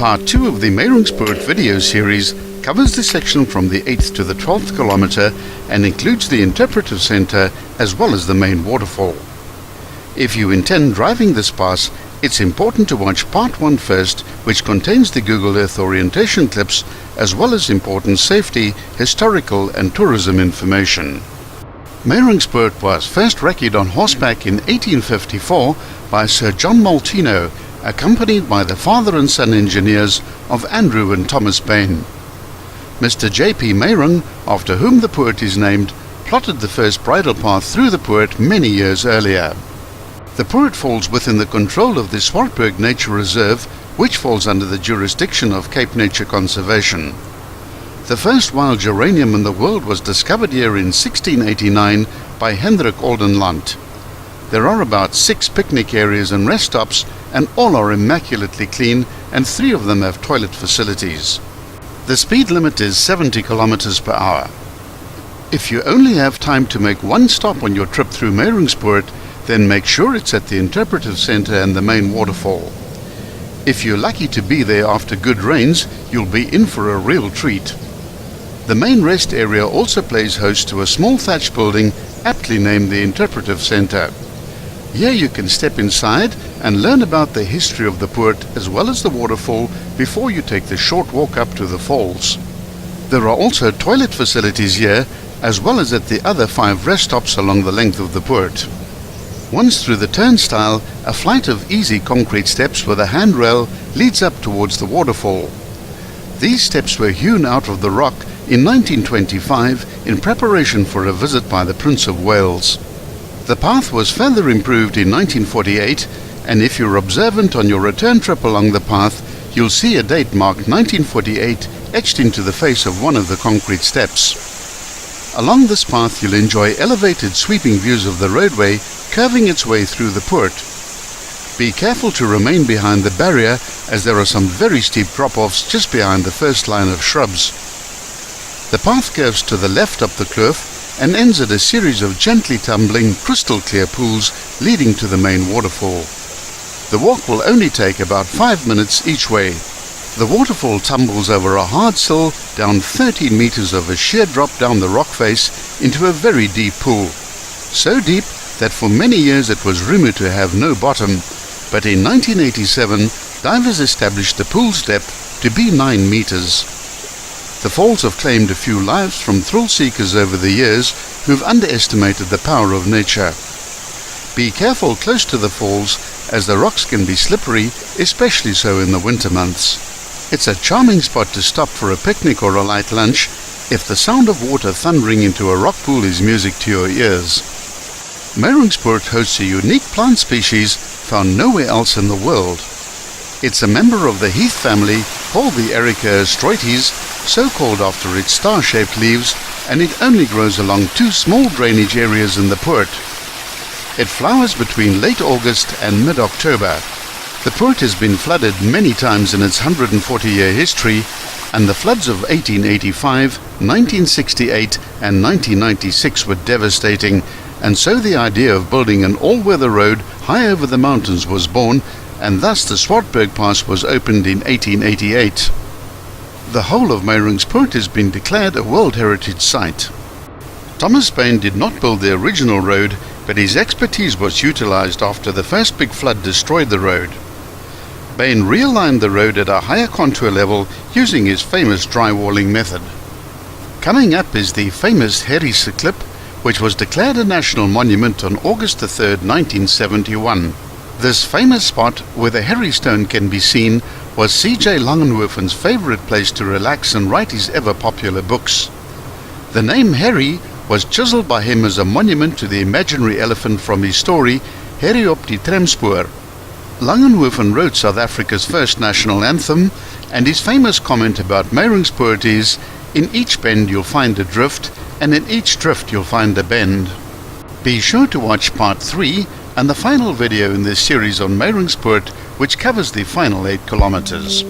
Part 2 of the Meiringspoort video series covers the section from the 8th to the 12th kilometer and includes the interpretive center as well as the main waterfall. If you intend driving this pass, it's important to watch Part 1 first, which contains the Google Earth orientation clips as well as important safety, historical and tourism information. Meiringspoort was first wrecked on horseback in 1854 by Sir John Maltino, accompanied by the father and son engineers of Andrew and Thomas Bain. Mr. J.P. Meiring, after whom the poort is named, plotted the first bridle path through the poort many years earlier. The poort falls within the control of the Swartberg Nature Reserve, which falls under the jurisdiction of Cape Nature Conservation. The first wild geranium in the world was discovered here in 1689 by Hendrik Oldenland. There are about 6 picnic areas and rest stops, and all are immaculately clean, and 3 of them have toilet facilities. The speed limit is 70 kilometers per hour. If you only have time to make one stop on your trip through Meiringspoort, then make sure it's at the interpretive center and the main waterfall. If you're lucky to be there after good rains, you'll be in for a real treat. The main rest area also plays host to a small thatched building aptly named the Interpretive Center. Here you can step inside and learn about the history of the poort as well as the waterfall before you take the short walk up to the falls. There are also toilet facilities here as well as at the other 5 rest stops along the length of the poort. Once through the turnstile, a flight of easy concrete steps with a handrail leads up towards the waterfall. These steps were hewn out of the rock in 1925 in preparation for a visit by the Prince of Wales. The path was further improved in 1948, and if you're observant on your return trip along the path, you'll see a date marked 1948 etched into the face of one of the concrete steps. Along this path you'll enjoy elevated sweeping views of the roadway curving its way through the poort. Be careful to remain behind the barrier, as there are some very steep drop-offs just behind the first line of shrubs. The path curves to the left up the kloof and ends at a series of gently tumbling, crystal-clear pools leading to the main waterfall. The walk will only take about 5 minutes each way. The waterfall tumbles over a hard sill down 13 meters of a sheer drop down the rock face into a very deep pool. So deep that for many years it was rumored to have no bottom, but in 1987 divers established the pool's depth to be 9 meters. The falls have claimed a few lives from thrill seekers over the years who've underestimated the power of nature. Be careful close to the falls, as the rocks can be slippery, especially so in the winter months. It's a charming spot to stop for a picnic or a light lunch if the sound of water thundering into a rock pool is music to your ears. Meiringspoort hosts a unique plant species found nowhere else in the world. It's a member of the heath family called the Erica Astroites, so called after its star-shaped leaves, and it only grows along 2 small drainage areas in the poort. It flowers between late August and mid-October. The poort has been flooded many times in its 140-year history, and the floods of 1885, 1968 and 1996 were devastating, and so the idea of building an all-weather road high over the mountains was born, and thus the Swartberg Pass was opened in 1888. The whole of Meiringspoort has been declared a World Heritage Site. Thomas Bain did not build the original road, but his expertise was utilized after the first big flood destroyed the road. Bain realigned the road at a higher contour level using his famous drywalling method. Coming up is the famous Herriese Klip, which was declared a national monument on August 3, 1971. This famous spot, where the Herrie Stone can be seen, was C.J. Langenhoven's favorite place to relax and write his ever-popular books. The name Herrie was chiseled by him as a monument to the imaginary elephant from his story, Herrie op die Tramspoor. Langenhoven wrote South Africa's first national anthem, and his famous comment about Meiringspoort is, "In each bend you'll find a drift, and in each drift you'll find a bend." Be sure to watch Part 3 and the final video in this series on Meiringspoort, which covers the final 8 kilometers.